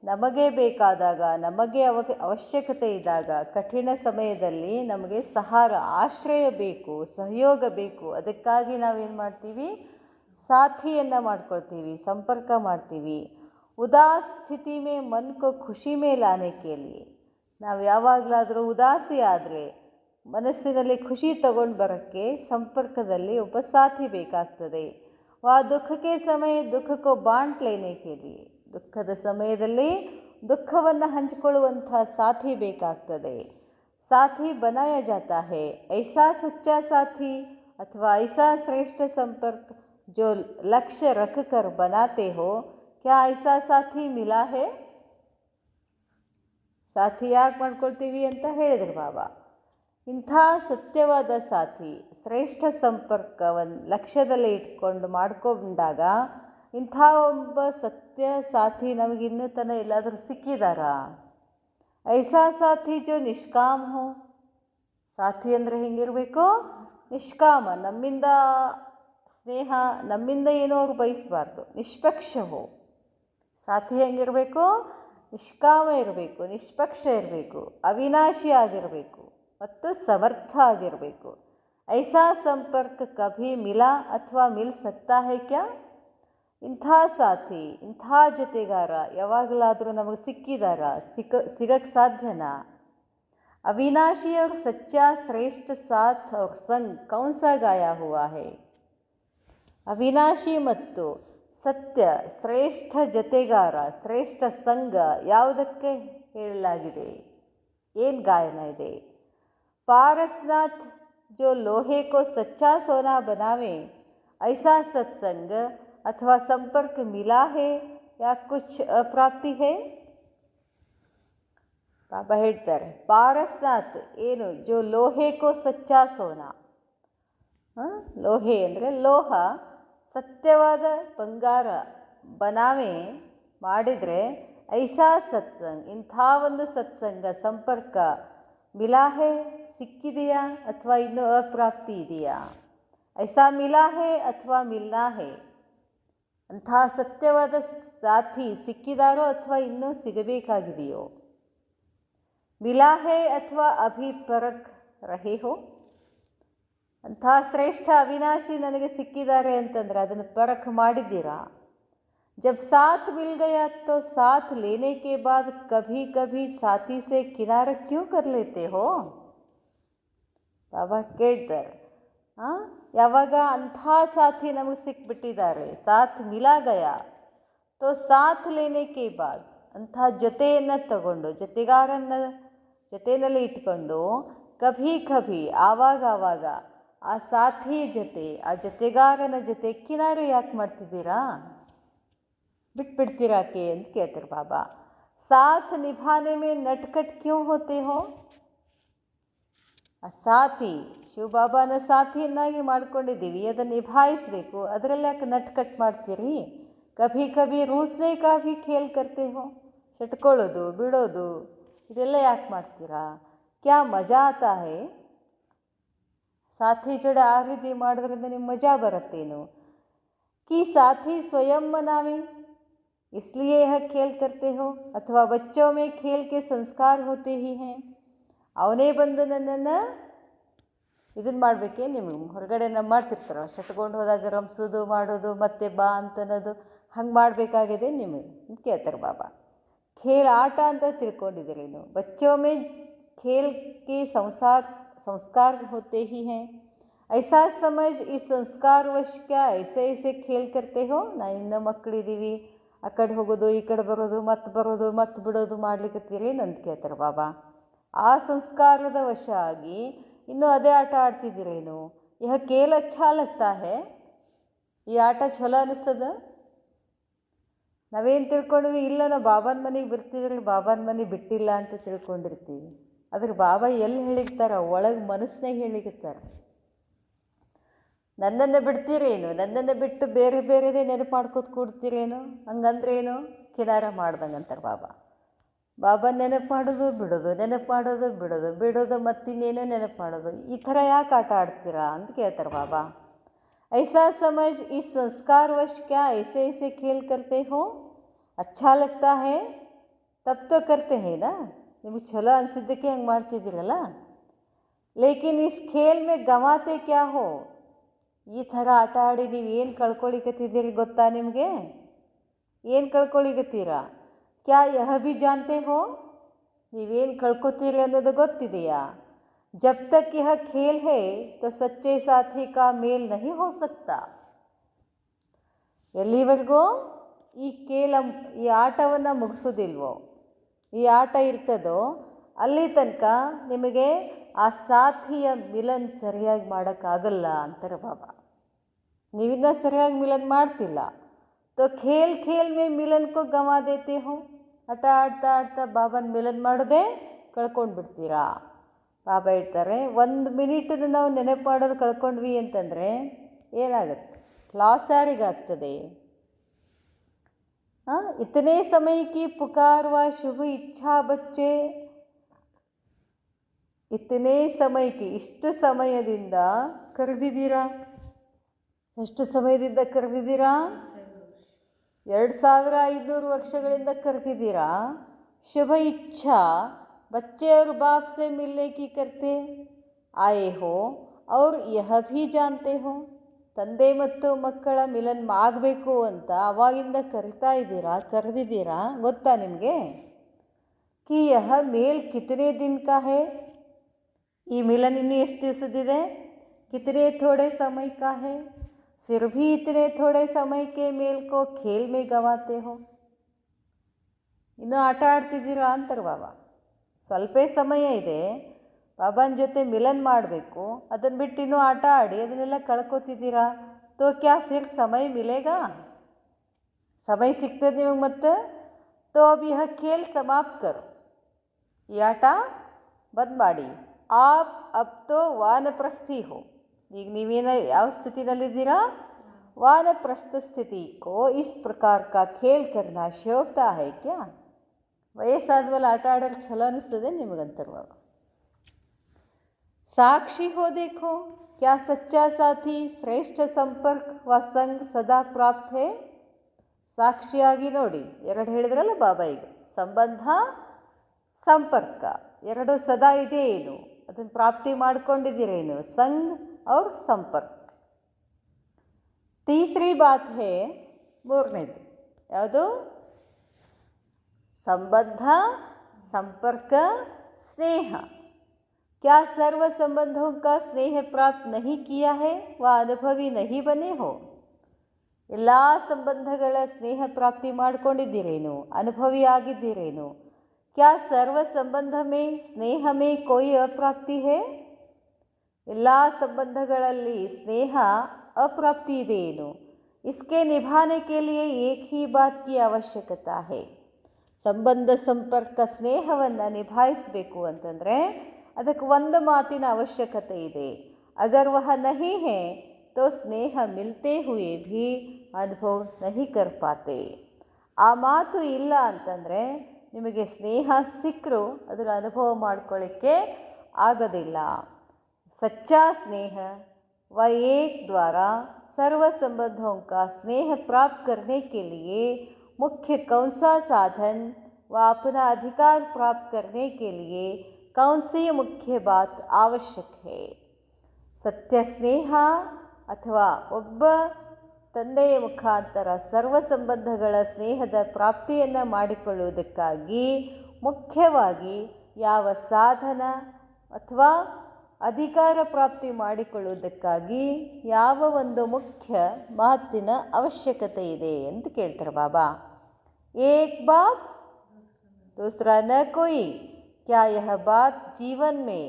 ನಮಗೆ ಬೇಕಾದಾಗ, ನಮಗೆ ಅವಶ್ಯಕತೆ ಇದ್ದಾಗ, ಕಠಿಣ ಸಮಯದಲ್ಲಿ ನಮಗೆ ಸಹಾರ, ಆಶ್ರಯ ಬೇಕು, ಸಹಯೋಗ ಬೇಕು. ಅದಕ್ಕಾಗಿ ನಾವೇನು ಮಾಡ್ತೀವಿ? ಸಾಥಿಯನ್ನು ಮಾಡ್ಕೊಳ್ತೀವಿ, ಸಂಪರ್ಕ ಮಾಡ್ತೀವಿ. ಉದಾಸ್ ಸ್ಥಿತಿ ಮೇ ಮನ್ ಕೋ ಖುಷಿ ಮೇ ಲಾನೆ ಕೆ ಲಿಯೆ. ನಾವು ಯಾವಾಗಲಾದರೂ ಉದಾಸಿ ಆದರೆ ಮನಸ್ಸಿನಲ್ಲಿ ಖುಷಿ ತಗೊಂಡು ಬರೋಕ್ಕೆ ಸಂಪರ್ಕದಲ್ಲಿ ಒಬ್ಬ ಸಾಥಿ ಬೇಕಾಗ್ತದೆ. ದುಃಖಕ್ಕೆ ಸಮಯ ದುಃಖಕ್ಕೋ ಬಾಂಟ್ ಲೇನೆ ಕೆ ಲಿಯೆ. ದುಃಖದ ಸಮಯದಲ್ಲಿ ದುಃಖವನ್ನು ಹಂಚಿಕೊಳ್ಳುವಂಥ ಸಾಥಿ ಬೇಕಾಗ್ತದೆ. ಸಾಥಿ ಬನಾಯ ಜಾತಾ ಹೈ. ಐಸಾ ಸಚ್ಚಾ ಸಾಥಿ ಅಥವಾ ಐಸಾ ಶ್ರೇಷ್ಠ ಸಂಪರ್ಕ ಜೋ ಲಕ್ಷ್ಯ ರಖ ಕರ್ ಬನಾತೆ ಹೋ. ಕ್ಯಾ ಐಸಾ ಸಾಥಿ ಮಿಲಾ ಹೈ? ಸಾಥಿ ಯಾಕೆ ಮಾಡ್ಕೊಳ್ತೀವಿ ಅಂತ ಹೇಳಿದ್ರು ಬಾಬಾ. ಇಂಥ ಸತ್ಯವಾದ ಸಾಥಿ, ಶ್ರೇಷ್ಠ ಸಂಪರ್ಕವನ್ನು ಲಕ್ಷ್ಯದಲ್ಲಿ ಇಟ್ಕೊಂಡು ಮಾಡ್ಕೊಂಡಾಗ ಇಂಥ ಒಬ್ಬ ಸತ್ಯ ಸಾಥಿ ನಮಗೆ ಇನ್ನೂ ತನಕ ಎಲ್ಲಾದರೂ ಸಿಕ್ಕಿದಾರಾ? ಐಸಾ ಸಾಥಿ ಜೋ ನಿಷ್ಕಾಮ್ ಹೋ. ಸಾಥಿ ಅಂದರೆ ಹೆಂಗಿರಬೇಕು? ನಿಷ್ಕಾಮ, ನಮ್ಮಿಂದ ಸ್ನೇಹ, ನಮ್ಮಿಂದ ಏನೋ ಅವ್ರು ಬಯಸಬಾರ್ದು. ನಿಷ್ಪಕ್ಷ ಹೋ. ಸಾಥಿ ಹೆಂಗಿರಬೇಕು? ನಿಷ್ಕಾಮ ಇರಬೇಕು, ನಿಷ್ಪಕ್ಷ ಇರಬೇಕು, ಅವಿನಾಶಿ ಆಗಿರಬೇಕು ಮತ್ತು ಸಮರ್ಥ ಆಗಿರಬೇಕು. ಐಸಾ ಸಂಪರ್ಕ ಕಭಿ ಮಿಲಾ ಅಥವಾ ಮಿಲ್ ಸಕ್ತಾ ಹೈ ಕ್ಯಾ? ಇಂಥ ಸಾಥಿ, ಇಂಥ ಜೊತೆಗಾರ ಯಾವಾಗಲಾದರೂ ನಮಗೆ ಸಿಕ್ಕಿದಾರ? ಸಿಗಕ್ಕೆ ಸಾಧ್ಯನಾ? ಅವಿನಾಶಿ और सच्चा श्रेष्ठ साथ और संग कौन सा गाया हुआ है? ಅವಿನಾಶಿ ಮತ್ತು ಸತ್ಯ, ಶ್ರೇಷ್ಠ ಜೊತೆಗಾರ, ಶ್ರೇಷ್ಠ ಸಂಘ ಯಾವುದಕ್ಕೆ ಹೇಳಲಾಗಿದೆ? ಏನು ಗಾಯನ ಇದೆ? ಪಾರಸ್ನಾಥ್ ಜೋ ಲೋಹೆ ಕೋ ಸಚ್ಚಾ ಸೋನಾ ಬನಾವೆ, ಐಸಾ ಸತ್ಸಂಗ ಅಥವಾ ಸಂಪರ್ಕ ಮಿಲಾ ಹೇ ಯಾ ಕುಚ್ ಅಪ್ರಾಪ್ತಿ ಹೇ? ಬಾಬಾ ಹೇಳ್ತಾರೆ, ಪಾರಸ್ನಾಥ್ ಏನು? ಜೋ ಲೋಹೆ ಕೋ ಸಚ್ಚಾ ಸೋನಾ. ಲೋಹೆ ಅಂದರೆ ಲೋಹ, ಸತ್ಯವಾದ ಬಂಗಾರ ಬನಾವೆ ಮಾಡಿದರೆ, ಐಸಾ ಸತ್ಸಂಗ್ ಇಂಥ ಒಂದು ಸತ್ಸಂಗ, ಸಂಪರ್ಕ ಮಿಲಾಹೆ ಸಿಕ್ಕಿದೆಯಾ ಅಥವಾ ಇನ್ನೂ ಅಪ್ರಾಪ್ತಿ ಇದೆಯಾ? ಐಸಾ ಮಿಲಾಹೆ ಅಥವಾ ಮಿಲ್ನಾಹೆ. ಅಂಥ ಸತ್ಯವಾದ ಸಾಥಿ ಸಿಕ್ಕಿದಾರೋ ಅಥವಾ ಇನ್ನೂ ಸಿಗಬೇಕಾಗಿದೆಯೋ? ಮಿಲಾಹೆ ಅಥವಾ ಅಭಿ ಪರಕ್ ರಹೆ ಹೋ. ಅಂಥ ಶ್ರೇಷ್ಠ ಅವಿನಾಶಿ ನನಗೆ ಸಿಕ್ಕಿದ್ದಾರೆ ಅಂತಂದರೆ ಅದನ್ನು ಪರಖ ಮಾಡಿದ್ದೀರಾ? ಜಬ್ ಸಾಥ್ ಮಿಲ್ ಗಯಾ ತೋ ಸಾಥ್ ಲೇನೆ ಕೆ ಬಾದ್ ಕಭಿ ಕಭಿ ಸಾಥಿ ಸೆ ಕಿನಾರ ಕ್ಯೂ ಕರ್ ಲೇತೆ ಹೋ? ಬಾಬಾ ಕೇಳ್ತಾರೆ, ಯಾವಾಗ ಅಂಥ ಸಾಥಿ ನಮಗೆ ಸಿಕ್ಬಿಟ್ಟಿದ್ದಾರೆ, ಸಾಥ್ ಮಿಲಾ ಗಯಾ ತೋ ಸಾಥ್ ಲೇನೆ ಕೆ ಬಾದ್, ಅಂಥ ಜೊತೆಯನ್ನು ತಗೊಂಡು, ಜೊತೆಯಲ್ಲಿ ಇಟ್ಕೊಂಡು, ಕಭಿ ಕಭಿ ಆವಾಗ ಆ ಸಾಥಿ ಜೊತೆ, ಆ ಜೊತೆಗಾರನ ಜೊತೆ ಕಿನಾರು ಯಾಕೆ ಮಾಡ್ತಿದ್ದೀರಾ? ಬಿಟ್ಬಿಡ್ತೀರಾಕೆ ಅಂತ ಕೇಳ್ತಾರೆ ಬಾಬಾ. ಸಾಥ್ ನಿಭಾನೆ ಮೇ ನಟ್ಕಟ್ ಕ್ಯೂ ಹೋತೆ ಹೋ? ಆ ಸಾಥಿ, ಶಿವಬಾಬಾನ ಸಾಥಿಯನ್ನಾಗಿ ಮಾಡ್ಕೊಂಡಿದ್ದೀವಿ, ಅದನ್ನು ನಿಭಾಯಿಸಬೇಕು, ಅದರಲ್ಲಿ ಯಾಕೆ ನಟ್ಕಟ್ ಮಾಡ್ತೀರಿ? ಕಭಿ ಕಭಿ ರೂಸ್ನೆ ಕಾ ಭಿ ಖೇಲ್ ಕರ್ತೆ ಹೋ. ಸೆಟ್ಕೊಳ್ಳೋದು, ಬಿಡೋದು, ಇದೆಲ್ಲ ಯಾಕೆ ಮಾಡ್ತೀರಾ? ಕ್ಯಾ ಮಜಾ ಆತಾ ಹೇ? ಸಾಥಿ ಜೋಡಿ ಆ ರೀತಿ ಮಾಡೋದ್ರಿಂದ ನಿಮ್ಗೆ ಮಜಾ ಬರುತ್ತೇನು? ಕಿ ಸಾಥಿ ಸ್ವಯಂ ಮನಾವೆ इसलिए यह खेल करते हो, ಅಥವಾ ಬಚ್ಚೋ ಮೇ ಖೇಲ್ ಕೆ ಸಂಸ್ಕಾರ ಹೋತೆ ಹಿ ಹೇ. ಅವನೇ ಬಂದು ನನ್ನನ್ನು ಇದನ್ನು ಮಾಡಬೇಕೆ? ನಿಮಗೆ ಹೊರಗಡೆ ನಾವು ಮಾಡ್ತಿರ್ತಾರ, ಸೆಟ್ಕೊಂಡು ಹೋದಾಗ ರಂಸೋದು, ಮಾಡೋದು, ಮತ್ತೆ ಬಾ ಅಂತನ್ನೋದು, ಹಂಗೆ ಮಾಡಬೇಕಾಗಿದೆ ನಿಮಗೆ ಅಂತ ಕೇಳ್ತಾರೆ ಬಾಬಾ. ಖೇಲ್ ಆಟ ಅಂತ ತಿಳ್ಕೊಂಡಿದ್ದೀರಿ ನೀವು. ಬಚ್ಚೋ ಮೇ ಖೇಲ್ ಕೆ संस्कार होते ही हैं. ऐसा समझ इस संस्कारवश क्या ऐसे खेल करते हो? ನಾವು ಇನ್ನೂ ಮಕ್ಕಳಿದ್ದೀವಿ, ಆ ಕಡೆ ಹೋಗೋದು, ಈ ಕಡೆ ಬರೋದು, ಮತ್ತೆ ಬಿಡೋದು ಮಾಡ್ಲಿಕ್ಕತ್ತೀರಿ ಅಂತ ಕೇಳ್ತಾರೆ ಬಾಬಾ. ಆ ಸಂಸ್ಕಾರದ ವಶ ಆಗಿ ಇನ್ನೂ ಅದೇ ಆಟ ಆಡ್ತಿದ್ದೀರೇನು? ಯಹ ಖೇಲ್ ಅಚ್ಚಾ ಲಗ್ತಾ ಹೇ? ಈ ಆಟ ಚಲೋ ಅನಿಸ್ತದ? ನಾವೇನು ತಿಳ್ಕೊಂಡ್ವಿ? ಇಲ್ಲ, ನಾವು ಬಾಬಾನ ಮನೆಗೆ ಬರ್ತೀವಿ, ಬಾಬಾನ ಮನೆ ಬಿಟ್ಟಿಲ್ಲ ಅಂತ ತಿಳ್ಕೊಂಡಿರ್ತೀವಿ. ಅದ್ರ ಬಾಬಾ ಎಲ್ಲಿ ಹೇಳಿರ್ತಾರ? ಒಳಗೆ ಮನಸ್ಸಿನಾಗ ಹೇಳಿರ್ತಾರ. ನನ್ನನ್ನು ಬಿಡ್ತೀರೇನು? ನನ್ನನ್ನು ಬಿಟ್ಟು ಬೇರೆದೇ ನೆನಪು ಮಾಡ್ಕೋತ ಕೂಡ್ತೀರೇನು? ಹಂಗಂದ್ರೇನು? ಕಿನಾರ ಮಾಡ್ದಂಗೆ ಅಂತಾರೆ ಬಾಬಾ. ಬಾಬಾ ನೆನಪು ಮಾಡೋದು ಬಿಡೋದು, ನೆನಪು ಮಾಡೋದು ಬಿಡೋದು, ಬಿಡೋದು ಮತ್ತಿನ್ನೇನೋ ನೆನಪು ಮಾಡೋದು. ಈ ಥರ ಯಾಕೆ ಆಟ ಆಡ್ತೀರಾ ಅಂತ ಕೇಳ್ತಾರೆ ಬಾಬಾ. ऐसा समझ इस संस्कारवश क्या ऐसे ऐसे खेल करते हो, अच्छा लगता है तब तो करते हैं ना, ನಿಮಗೆ ಚಲೋ ಅನಿಸಿದ್ದಕ್ಕೆ ಹಂಗೆ ಮಾಡ್ತಿದ್ದೀರಲ್ಲ. ಲೇಕಿನ್ ಇಸ್ ಖೇಲ್ ಮೇ ಗವಾತೆ ಕ್ಯಾ ಹೋ, ಈ ಥರ ಆಟ ಆಡಿ ನೀವು ಏನು ಕಳ್ಕೊಳಿಕತ್ತಿದ್ದೀರಿ ಗೊತ್ತಾ? ನಿಮಗೆ ಏನು ಕಳ್ಕೊಳಿಕತ್ತೀರಾ? ಕ್ಯಾ ಯಹ ಭಿ ಜಾನ್ತೆ ಹೋ, ನೀವೇನು ಕಳ್ಕೊತೀರಿ ಅನ್ನೋದು ಗೊತ್ತಿದೆಯಾ? जब तक यह खेल है तो सच्चे साथी का मेल नहीं हो सकता. ಎಲ್ಲಿವರೆಗೂ ಈ ಆಟವನ್ನು ಮುಗಿಸೋದಿಲ್ವೋ, ಈ ಆಟ ಇರ್ತದೋ ಅಲ್ಲಿ ತನಕ ನಿಮಗೆ ಆ ಸಾಥಿಯ ಮಿಲನ್ ಸರಿಯಾಗಿ ಮಾಡೋಕ್ಕಾಗಲ್ಲ ಅಂತಾರೆ ಬಾಬಾ. ನೀವಿನ್ನ ಸರಿಯಾಗಿ ಮಿಲನ್ ಮಾಡ್ತಿಲ್ಲ. ತೋ ಖೇಲ್ ಖೇಲ್ ಮೇ ಮಿಲನ್ ಕೋ ಗವಾ ದೇತೆ ಹೋ, ಆಟ ಆಡ್ತಾ ಆಡ್ತಾ ಬಾಬಾನ ಮಿಲನ್ ಮಾಡೋದೇ ಕಳ್ಕೊಂಡು ಬಿಡ್ತೀರಾ. ಬಾಬಾ ಹೇಳ್ತಾರೆ, 1 ಮಿನಿಟನ್ನು ನಾವು ನೆನಪು ಮಾಡೋದು ಕಳ್ಕೊಂಡ್ವಿ ಅಂತಂದರೆ ಏನಾಗುತ್ತೆ? ಲಾಸ್ ಯಾರಿಗಾಗ್ತದೆ? ಇತನೇ ಸಮಯಕ್ಕೆ ಪುಕಾರುವ ಶುಭ ಇಚ್ಛಾ ಬಚ್ಚೆ, ಇತನೇ ಸಮಯಕ್ಕೆ ಇಷ್ಟು ಸಮಯದಿಂದ ಕರೆದಿದ್ದೀರಾ. ಎಷ್ಟು ಸಮಯದಿಂದ ಕರೆದಿದ್ದೀರಾ? 2500 ವರ್ಷಗಳಿಂದ ಕರೆದಿದ್ದೀರಾ. ಶುಭ ಇಚ್ಛಾ बच्चे और बाप से मिलने की करते आए हो और यह भी जानते हो, ತಂದೆ ಮತ್ತು ಮಕ್ಕಳ ಮಿಲನ್ ಆಗಬೇಕು ಅಂತ ಅವಾಗಿಂದ ಕರೆದಿದ್ದೀರಾ. ಗೊತ್ತಾ ನಿಮಗೆ? ಕಿ ಯಹ ಮೇಲ್ ಕಿತನೆ ದಿನ ಕಾ ಹೈ, ಈ ಮಿಲನ್ ಇನ್ನು ಎಷ್ಟು ದಿವಸದಿದೆ? ಕಿತನೆ ಥೋಡೆ ಸಮಯ ಕಾ ಹೈ, ಫಿರ್ ಭಿ ಇತನೆ ಥೋಡೆ ಸಮಯ ಕೆ ಮೇಲ್ ಕೋ ಖೇಲ್ ಮೇ ಗವಾತೆ ಹೋ, ಇನ್ನು ಆಟ ಆಡ್ತಿದ್ದೀರಾ ಅಂತಾರೆ ಬಾಬಾ. ಸ್ವಲ್ಪ ಸಮಯ ಇದೆ, ಬಾಬಾನ ಜೊತೆ ಮಿಲನ್ ಮಾಡಬೇಕು, ಅದನ್ನು ಬಿಟ್ಟು ಇನ್ನೂ ಆಟ ಆಡಿ ಅದನ್ನೆಲ್ಲ ಕಳ್ಕೊತಿದ್ದೀರಾ. ತೋ ಕ್ಯಾ ಫಿರ್ ಸಮಯ ಮಿಲೇಗಾ, ಸಮಯ ಸಿಗ್ತದೆ ನಿಮಗೆ ಮತ್ತೆ? ತೋ ಅಬ್ ಯಹ ಖೇಲ್ ಸಮಾಪ್ತ ಕರೋ, ಈ ಆಟ ಬಂದ್ ಮಾಡಿ. ಆಪ್ ಅಬ್ ತೋ ವಾನಪ್ರಸ್ಥಿ ಹೋ, ಈಗ ನೀವೇನ ಯಾವ ಸ್ಥಿತಿನಲ್ಲಿದ್ದೀರಾ? ವಾನಪ್ರಸ್ಥ ಸ್ಥಿತಿ ಕೋ ಇಸ್ ಪ್ರಕಾರ ಕಾ ಖೇಲ್ ಕರ್ನಾ ಶೋಭತಾ ಹೈ ಕ್ಯಾ, ವಯಸ್ಸಾದ್ಮೇಲೆ ಆಟ ಆಡೋಕ್ಕೆ ಛಲೋ ಅನಿಸ್ತದೆ ನಿಮಗಂತಾರೆ ಬಾಬಾ. ಸಾಕ್ಷಿ ಹೋ ದೇಖೋ ಕ್ಯಾ ಸಚ್ಚಾ ಸಾಥಿ ಶ್ರೇಷ್ಠ ಸಂಪರ್ಕ ವ ಸಂಗ್ ಸದಾ ಪ್ರಾಪ್ತ ಹೇ, ಸಾಕ್ಷಿಯಾಗಿ ನೋಡಿ. 2 ಹೇಳಿದ್ರಲ್ಲ ಬಾಬಾ, ಈಗ ಸಂಬಂಧ ಸಂಪರ್ಕ 2 ಸದಾ ಇದೆ ಏನು, ಅದನ್ನು ಪ್ರಾಪ್ತಿ ಮಾಡ್ಕೊಂಡಿದ್ದೀರೇನು? ಸಂಗ್ ಅವ್ರ ಸಂಪರ್ಕ. ತೀಸರಿ ಬಾತ್ ಹೇ, 3ನೇದು ಯಾವುದು? संबंध संपर्क स्नेह. क्या सर्व संबंधों का स्नेह प्राप्त नहीं किया है व अनुभवी नहीं बने हो, ಎಲ್ಲ ಸಂಬಂಧಗಳ ಸ್ನೇಹ ಪ್ರಾಪ್ತಿ ಮಾಡ್ಕೊಂಡಿದ್ದೀರೇನು? ಅನುಭವಿ ಆಗಿದ್ದೀರೇನು? क्या सर्व संबंध में स्नेह में कोई अप्राप्ति है, ಎಲ್ಲ ಸಂಬಂಧಗಳಲ್ಲಿ ಸ್ನೇಹ ಅಪ್ರಾಪ್ತಿ ಇದೆಯೇನು? इसके निभाने के लिए एक ही बात की आवश्यकता है, ಸಂಬಂಧ ಸಂಪರ್ಕ ಸ್ನೇಹವನ್ನು ನಿಭಾಯಿಸಬೇಕು ಅಂತಂದರೆ ಅದಕ್ಕೆ ಒಂದು ಮಾತಿನ ಅವಶ್ಯಕತೆ ಇದೆ. ಅಗರ್ ವಹ ನಹಿ ಹೇ ತೋ ಸ್ನೇಹ ಮಿಲ್ತೆ ಹುಯೇ ಭೀ ಅನುಭವ ನಹಿ ಕರ್ ಪಾತೆ, ಆ ಮಾತು ಇಲ್ಲ ಅಂತಂದರೆ ನಿಮಗೆ ಸ್ನೇಹ ಸಿಕ್ಕರೂ ಅದರ ಅನುಭವ ಮಾಡ್ಕೊಳ್ಳಿಕ್ಕೆ ಆಗೋದಿಲ್ಲ. ಸಚ್ಚಾ ಸ್ನೇಹ व एक द्वारा सर्व संबंधों का स्नेह प्राप्त करने के लिए मुख्य कौन सा साधन व अपना अधिकार प्राप्त करने के लिए कौन सी मुख्य बात आवश्यक है. ಸತ್ಯ ಸ್ನೇಹ ಅಥವಾ ಒಬ್ಬ ತಂದೆಯ ಮುಖಾಂತರ ಸರ್ವ ಸಂಬಂಧಗಳ ಸ್ನೇಹದ ಪ್ರಾಪ್ತಿಯನ್ನು ಮಾಡಿಕೊಳ್ಳುವುದಕ್ಕಾಗಿ ಮುಖ್ಯವಾಗಿ ಯಾವ ಸಾಧನ ಅಥವಾ ಅಧಿಕಾರ ಪ್ರಾಪ್ತಿ ಮಾಡಿಕೊಳ್ಳುವುದಕ್ಕಾಗಿ ಯಾವ ಒಂದು ಮುಖ್ಯ ಮಾತಿನ ಅವಶ್ಯಕತೆ ಇದೆ ಅಂತ ಕೇಳ್ತಾರೆ ಬಾಬಾ. एक बाप दूसरा न कोई, क्या यह बात जीवन में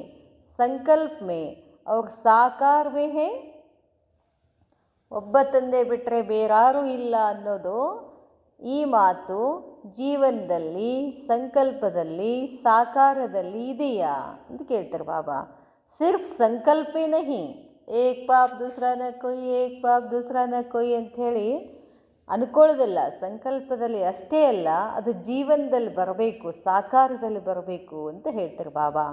संकल्प में और साकार में है, ಒಬ್ಬ ತಂದೆ ಬಿಟ್ಟರೆ ಬೇರಾರೂ ಇಲ್ಲ ಅನ್ನೋದು ಈ ಮಾತು ಜೀವನದಲ್ಲಿ ಸಂಕಲ್ಪದಲ್ಲಿ ಸಾಕಾರದಲ್ಲಿ ಇದೆಯಾ ಅಂತ ಕೇಳ್ತಾರೆ ಬಾಬಾ. सिर्फ संकल्प ही नहीं, एक बाप दूसरा न कोई, एक बाप दूसरा न कोई ಅಂಥೇಳಿ ಅನ್ಕೊಳ್ಳೋದಲ್ಲ, ಸಂಕಲ್ಪದಲ್ಲಿ ಅಷ್ಟೇ ಅಲ್ಲ, ಅದು ಜೀವನದಲ್ಲಿ ಬರಬೇಕು, ಸಾಕಾರದಲ್ಲಿ ಬರಬೇಕು ಅಂತ ಹೇಳ್ತಾರೆ ಬಾಬಾ.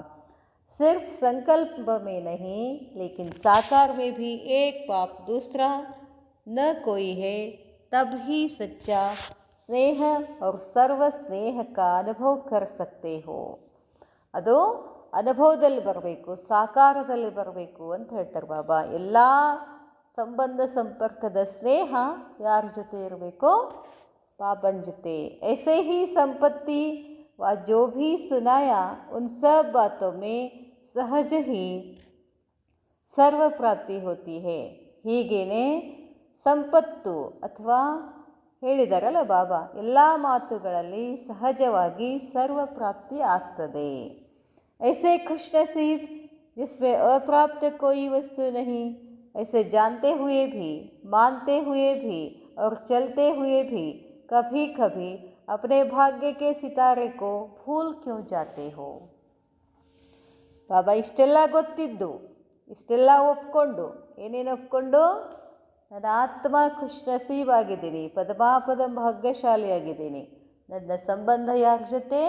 सिर्फ संकल्प में नहीं लेकिन साकार में भी एक बाप दूसरा न कोई है, तब ही सच्चा स्नेह और सर्व स्नेह का अनुभव कर सकते हो. ಅದು ಅನುಭವದಲ್ಲಿ ಬರಬೇಕು, ಸಾಕಾರದಲ್ಲಿ ಬರಬೇಕು ಅಂತ ಹೇಳ್ತಾರೆ ಬಾಬಾ. ಎಲ್ಲ ಸಂಬಂಧ ಸಂಪರ್ಕದ ಸ್ನೇಹ ಯಾರ ಜೊತೆ ಇರಬೇಕು? ಬಾಬನ ಜೊತೆ. ऐसे ही संपत्ति व जो भी सुनाया उन सब बातों में सहज ही सर्व प्राप्ति होती है. ಹೀಗೇನೆ ಸಂಪತ್ತು ಅಥವಾ ಹೇಳಿದಾರಲ್ಲ ಬಾಬಾ, ಎಲ್ಲ ಮಾತುಗಳಲ್ಲಿ ಸಹಜವಾಗಿ ಸರ್ವ ಪ್ರಾಪ್ತಿ ಆಗ್ತದೆ. ऐसे खुश नसीब जिसमें अप्राप्त कोई वस्तु नहीं, ऐसे जानते हुए भी, मानते हुए भी और चलते हुए भी कभी कभी अपने भाग्य के सितारे को भूल क्यों जाते हो. ಬಾಬಾ ಇಷ್ಟೆಲ್ಲ ಗೊತ್ತಿದ್ದು, ಇಷ್ಟೆಲ್ಲ ಒಪ್ಕೊಂಡು, ಏನೇನು ಒಪ್ಕೊಂಡು? ನನ್ನ ಆತ್ಮ ಖುಷ್ ನಸೀಬಾಗಿದ್ದೀನಿ, ಪದಮಾಪದ ಭಾಗ್ಯಶಾಲಿಯಾಗಿದ್ದೀನಿ. ನನ್ನ ಸಂಬಂಧ ಯಾರ ಜೊತೆ?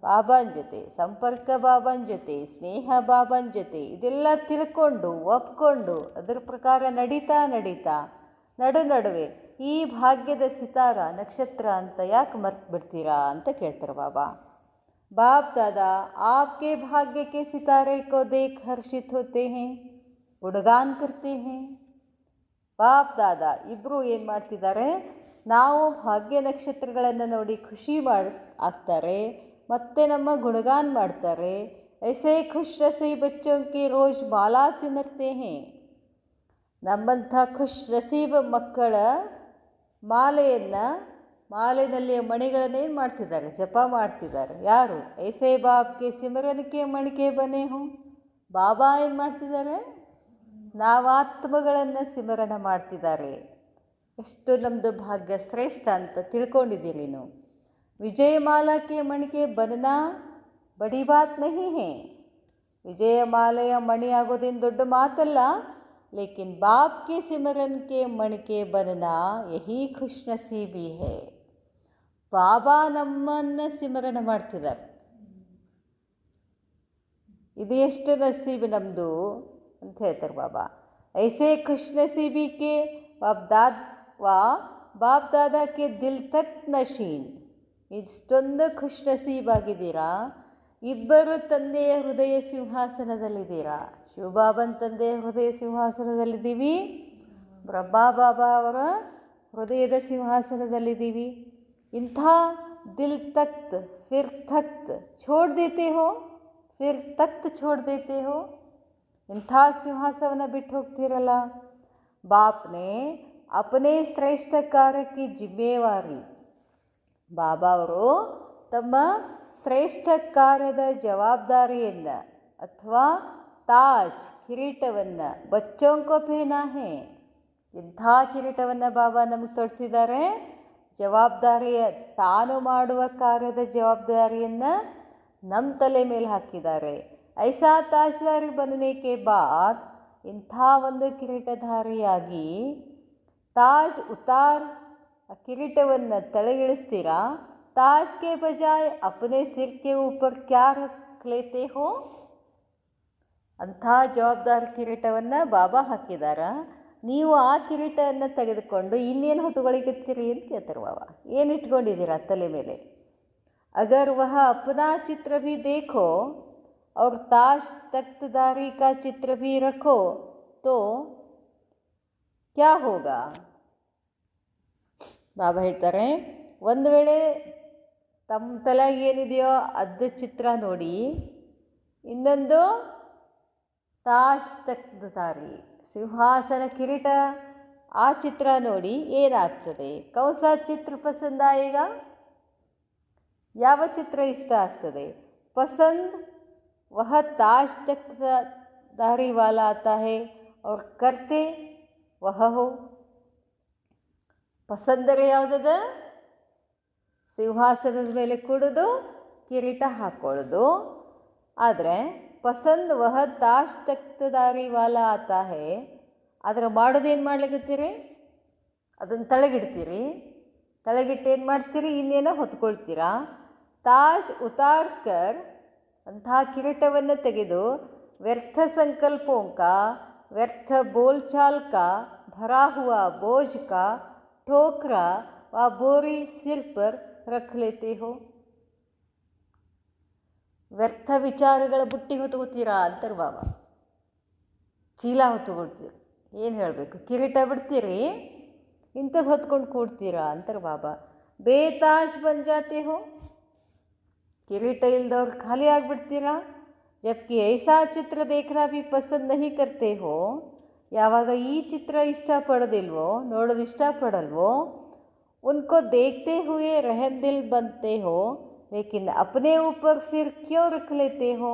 ಬಾಬಾನ ಜೊತೆ. ಸಂಪರ್ಕ ಬಾಬಾನ ಜೊತೆ, ಸ್ನೇಹ ಬಾಬಾನ ಜೊತೆ. ಇದೆಲ್ಲ ತಿಳ್ಕೊಂಡು ಒಪ್ಕೊಂಡು ಅದರ ಪ್ರಕಾರ ನಡೀತಾ ನಡುವೆ ಈ ಭಾಗ್ಯದ ಸಿತಾರ, ನಕ್ಷತ್ರ ಅಂತ ಯಾಕೆ ಮರ್ತು ಬಿಡ್ತೀರಾ ಅಂತ ಕೇಳ್ತಾರೆ ಬಾಬಾ. बाप दादा आपके भाग्य के सितारे को देख हर्षित होते हैं, गुणगान करते हैं. ಬಾಪ್ ದಾದಾ ಇಬ್ಬರು ಏನು ಮಾಡ್ತಿದ್ದಾರೆ? ನಾವು ಭಾಗ್ಯ ನಕ್ಷತ್ರಗಳನ್ನು ನೋಡಿ ಖುಷಿ ಆಗ್ತಾರೆ, ಮತ್ತೆ ನಮ್ಮ ಗುಣಗಾನ ಮಾಡ್ತಾರೆ. ऐसे खुश नसीब बच्चों के रोज माला सिमरते हैं. ನಮ್ಮಂಥ ಖುಷ್ ನಸೀಬ್ ಮಕ್ಕಳ ಮಾಲೆನಲ್ಲಿ ಮಣಿಗಳನ್ನೇನು ಮಾಡ್ತಿದ್ದಾರೆ? ಜಪ ಮಾಡ್ತಿದ್ದಾರೆ. ಯಾರು? ಐಸೆ ಬಾಬ್ಗೆ ಸಿಮರನಿಕೆ ಮಣಿಕೆ ಬನೆ ಹೋ. ಬಾಬಾ ಏನು ಮಾಡ್ತಿದ್ದಾರೆ? ನಾವು ಆತ್ಮಗಳನ್ನು ಸಿಮರಣ ಮಾಡ್ತಿದ್ದಾರೆ. ಎಷ್ಟು ನಮ್ಮದು ಭಾಗ್ಯ ಶ್ರೇಷ್ಠ ಅಂತ ತಿಳ್ಕೊಂಡಿದ್ದೀರಿ ನೀವು. ವಿಜಯಮಾಲಾಕ್ಕೆ ಮಣಿಕೆ ಬನನಾ ಬಡಿ ಬಾತ್ ನಹಿ ಹೇ. ವಿಜಯಮಾಲೆಯ ಮಣಿ ಆಗೋದೇನು ದೊಡ್ಡ ಮಾತಲ್ಲ. ಲೇಕಿನ್ ಬಾಪ್ ಕೆ ಸಿಮರನ್ ಕೆ ಮಣಿಕೆ ಬನನಾ ಯಹಿ ಖುಷ್ ನಸೀಬಿ ಹೇ. ಬಾಬಾ ನಮ್ಮನ್ನು ಸಿಮರಣ ಮಾಡ್ತಿದ್ದಾರೆ. ಇದು ಎಷ್ಟು ನಸೀಬ್ ನಮ್ಮದು ಅಂತ ಹೇಳ್ತಾರೆ ಬಾಬಾ. ಐಸೆ ಖುಷ್ ನಸೀಬಿ ಕೆ ಬಾಪ್ ದಾದಾಕ್ಕೆ ದಿಲ್ ತಕ್ ನಶೀನ್. ಇಷ್ಟೊಂದು ಖುಷ್ ನಸೀಬಾಗಿದ್ದೀರಾ. ಇಬ್ಬರು ತಂದೆಯ ಹೃದಯ ಸಿಂಹಾಸನದಲ್ಲಿದ್ದೀರಾ. ಶಿವಬಾಬನ ತಂದೆಯ ಹೃದಯ ಸಿಂಹಾಸನದಲ್ಲಿದ್ದೀವಿ, ಬ್ರಹ್ಮಾ ಬಾಬಾ ಅವರ ಹೃದಯದ ಸಿಂಹಾಸನದಲ್ಲಿದ್ದೀವಿ. ಇಂಥ ದಿಲ್ ತಖ್ತ್ ಫಿರ್ ತಖ್ತ್ ಛೋಡ್ ದೇತೆ ಹೋ, ಫಿರ್ ತಖ್ತ್ ಛೋಡ್ ದೇತೆ ಹೋ. ಇಂಥ ಸಿಂಹಾಸನವನ್ನು ಬಿಟ್ಟು ಹೋಗ್ತಿರಲ್ಲ. ಬಾಪ್ನೆ ಅಪನೇ ಶ್ರೇಷ್ಠ ಕಾರ್ಯಕ್ಕೆ ಜಿಮ್ಮೇವಾರಿ. ಬಾಬಾ ಅವರು ತಮ್ಮ ಶ್ರೇಷ್ಠ ಕಾರ್ಯದ ಜವಾಬ್ದಾರಿಯನ್ನು ಅಥವಾ ತಾಜ್ ಕಿರೀಟವನ್ನು ಬಚ್ಚೋಂಕೋ ಪೇನಾ ಹೇ. ಇಂಥ ಕಿರೀಟವನ್ನು ಬಾಬಾ ನಮಗೆ ತೊಡಿಸಿದ್ದಾರೆ. ಜವಾಬ್ದಾರಿಯ ತಾನು ಮಾಡುವ ಕಾರ್ಯದ ಜವಾಬ್ದಾರಿಯನ್ನು ನಮ್ಮ ತಲೆ ಮೇಲೆ ಹಾಕಿದ್ದಾರೆ. ಐಸಾ ತಾಜ್ದಾರಿ ಬನನೇಕೆ ಬಾದ್, ಇಂಥ ಒಂದು ಕಿರೀಟಧಾರಿಯಾಗಿ ತಾಜ್ ಉತಾರ್, ಆ ಕಿರೀಟವನ್ನು ತಲೆಗಿಳಿಸ್ತೀರಾ. ताज के बजाय अपने सिर के ऊपर क्या रख लेते हो. ಅಂಥ ಜವಾಬ್ದಾರಿ ಕಿರೀಟವನ್ನು ಬಾಬಾ ಹಾಕಿದಾರ. ನೀವು ಆ ಕಿರೀಟವನ್ನು ತೆಗೆದುಕೊಂಡು ಇನ್ನೇನು ಹೊತ್ತುಗಳಿಗತ್ತೀರಿ ಅಂತ ಕೇಳ್ತಾರೆ ಬಾಬಾ. ಏನು ಇಟ್ಕೊಂಡಿದ್ದೀರಾ ತಲೆ ಮೇಲೆ? अगर वह अपना चित्र भी देखो और ताज तख्तदारी का चित्र भी रखो तो क्या होगा. ಬಾಬಾ ಹೇಳ್ತಾರೆ, ಒಂದು ವೇಳೆ ತಮ್ಮ ತಲೆಗೆ ಏನಿದೆಯೋ ಅದು ಚಿತ್ರ ನೋಡಿ, ಇನ್ನೊಂದು ತಾಜ್ ತಖ್ತದಾರಿ ಸಿಂಹಾಸನ ಕಿರೀಟ ಆ ಚಿತ್ರ ನೋಡಿ ಏನಾಗ್ತದೆ? ಕೌಸ ಚಿತ್ರ ಪಸಂದ್ ಆಯೇಗ? ಯಾವ ಚಿತ್ರ ಇಷ್ಟ ಆಗ್ತದೆ? ಪಸಂದ್ ವಹ ತಾಜ್ ತಖ್ತದಾರಿ ವಾಲಾ ಆತಾ ಹೈ और करते वह हो. ಪಸಂದರೆ ಯಾವುದದ? ಸಿಂಹಾಸನದ ಮೇಲೆ ಕೂಡೋದು, ಕಿರೀಟ ಹಾಕ್ಕೊಳ್ಳೋದು. ಆದರೆ ಪಸಂದ್ ವಹ ತಾಜ್ ತಖ್ತದಾರಿ ವಾಲಾ ಆತಾ ಹೈ, ಆದರೆ ಮಾಡೋದೇನು ಮಾಡ್ಲಿಕ್ಕತ್ತೀರಿ? ಅದನ್ನು ತಳಗಿಡ್ತೀರಿ. ತಳಗಿಟ್ಟು ಏನು ಮಾಡ್ತೀರಿ, ಇನ್ನೇನೋ ಹೊತ್ಕೊಳ್ತೀರಾ. ತಾಜ್ ಉತಾರ್ಕರ್, ಅಂತಹ ಕಿರೀಟವನ್ನು ತೆಗೆದು ವ್ಯರ್ಥ ಸಂಕಲ್ಪೋं का, व्यर्थ बोलचाल का भरा हुआ बोझ का ठोकरा व बोरी सिर पर रख लेते हो. ವ್ಯರ್ಥ ವಿಚಾರಗಳ ಬುಟ್ಟಿ ಹೊತ್ಕೋತೀರಾ ಅಂತಾರೆ ಬಾಬಾ. ಚೀಲ ಹೊತ್ಕೊಳ್ತೀರಿ. ಏನು ಹೇಳಬೇಕು, ಕಿರೀಟ ಬಿಡ್ತೀರಿ, ಇಂಥದ್ದು ಹೊತ್ಕೊಂಡು ಕೂಡ್ತೀರಾ ಅಂತಾರೆ ಬಾಬಾ. ಬೇತಾಜ್ ಬನ್ ಜಾತೆ ಹೋ, ಕಿರೀಟ ಇಲ್ದವ್ರು ಖಾಲಿ ಆಗಿಬಿಡ್ತೀರಾ. ಜಬ್ಕಿ ಐಸಾ ಚಿತ್ರ ದೇಖ್ನಾ ಭಿ ಪಸಂದ್ ನಹಿ ಕರ್ತೆ ಹೋ, ಯಾವಾಗ ಈ ಚಿತ್ರ ಇಷ್ಟಪಡೋದಿಲ್ವೋ, ನೋಡೋದು ಇಷ್ಟಪಡಲ್ವೋ, ಉನ್ಕೋ ದೇಖ್ತೆ ಹುಯೇ रहम दिल बनते हो, लेकिन अपने ऊपर फिर क्यों रख लेते हो.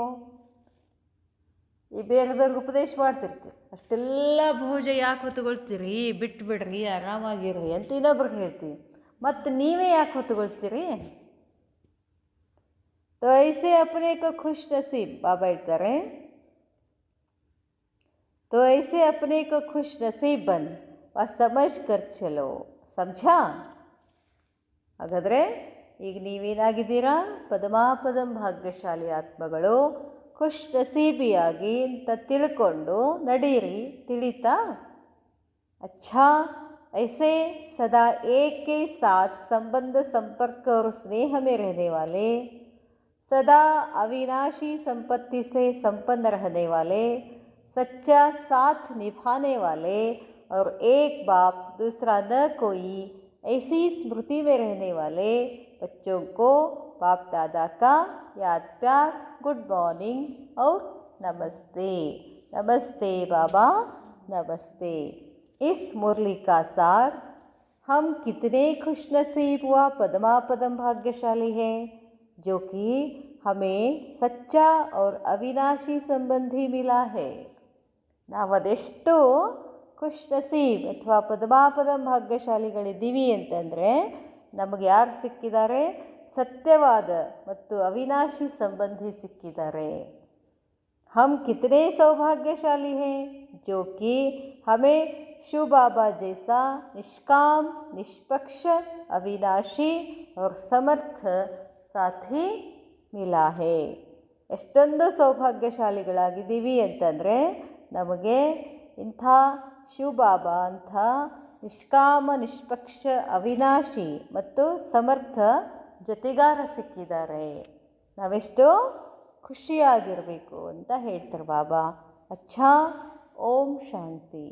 ಈ ಬೇರೆದವ್ರಿಗೆ ಉಪದೇಶ ಮಾಡ್ತಿರ್ತೀರಿ, ಅಷ್ಟೆಲ್ಲ ಭೋಜ ಯಾಕೆ ಹೊತ್ಕೊಳ್ತೀರಿ, ಬಿಟ್ಟು ಬಿಡ್ರಿ, ಆರಾಮಾಗಿರ್ರಿ ಅಂತ ಇನ್ನೊಬ್ರಿಗೆ ಹೇಳ್ತೀವಿ, ಮತ್ತು ನೀವೇ ಯಾಕೆ ಹೊತ್ಕೊಳ್ತೀರಿ. तो ऐसे अपने को खुश नसीब, बाबा ಹೇಳ್ತಾರೆ, तो ऐसे अपने को खुश नसीब बन व समझ कर चलो, समझा. ಹಾಗಾದರೆ ಈಗ ನೀವೇನಾಗಿದ್ದೀರಾ, ಪದಮಾಪದಂ ಭಾಗ್ಯಶಾಲಿ ಆತ್ಮಗಳು, ಖುಷ್ ನಸೀಬಿಯಾಗಿ ಅಂತ ತಿಳ್ಕೊಂಡು ನಡೀರಿ, ತಿಳಿತಾ. अच्छा, ऐसे सदा एक के साथ संबंध संपर्क और स्नेह में रहने वाले, सदा अविनाशी संपत्ति से संपन्न रहने वाले, सच्चा साथ निभाने वाले और एक बाप दूसरा न कोई, ऐसी स्मृति में रहने वाले बच्चों को बाप दादा का याद प्यार, गुड मॉर्निंग और नमस्ते. नमस्ते बाबा, नमस्ते. इस मुरली का सार, हम कितने खुशनसीब व पदमापदम भाग्यशाली हैं जो कि हमें सच्चा और अविनाशी संबंधी मिला है. ನಾವು ಅದೆಷ್ಟು ಖುಷ್ ನಸೀಬ್ ಅಥವಾ ಪದಮಾಪದಂ ಭಾಗ್ಯಶಾಲಿಗಳಿದ್ದೀವಿ ಅಂತಂದರೆ, ನಮಗೆ ಯಾರು ಸಿಕ್ಕಿದ್ದಾರೆ, ಸತ್ಯವಾದ ಮತ್ತು ಅವಿನಾಶಿ ಸಂಬಂಧಿ ಸಿಕ್ಕಿದ್ದಾರೆ. हम कितने सौभाग्यशाली हैं जो कि हमें शिव बाबा जैसा निष्काम, निष्पक्ष, अविनाशी और समर्थ साथी मिला है. ಎಷ್ಟೊಂದು ಸೌಭಾಗ್ಯಶಾಲಿಗಳಾಗಿದ್ದೀವಿ ಅಂತಂದರೆ, ನಮಗೆ ಇಂಥ ಶಿವಬಾಬಾ ಅಂಥ ನಿಷ್ಕಾಮ, ನಿಷ್ಪಕ್ಷ, ಅವಿನಾಶಿ ಮತ್ತು ಸಮರ್ಥ ಜೊತೆಗಾರ ಸಿಕ್ಕಿದ್ದಾರೆ. ನಾವೆಷ್ಟು ಖುಷಿಯಾಗಿರಬೇಕು ಅಂತ ಹೇಳ್ತಾರೆ ಬಾಬಾ. ಅಚ್ಛಾ, ಓಂ ಶಾಂತಿ.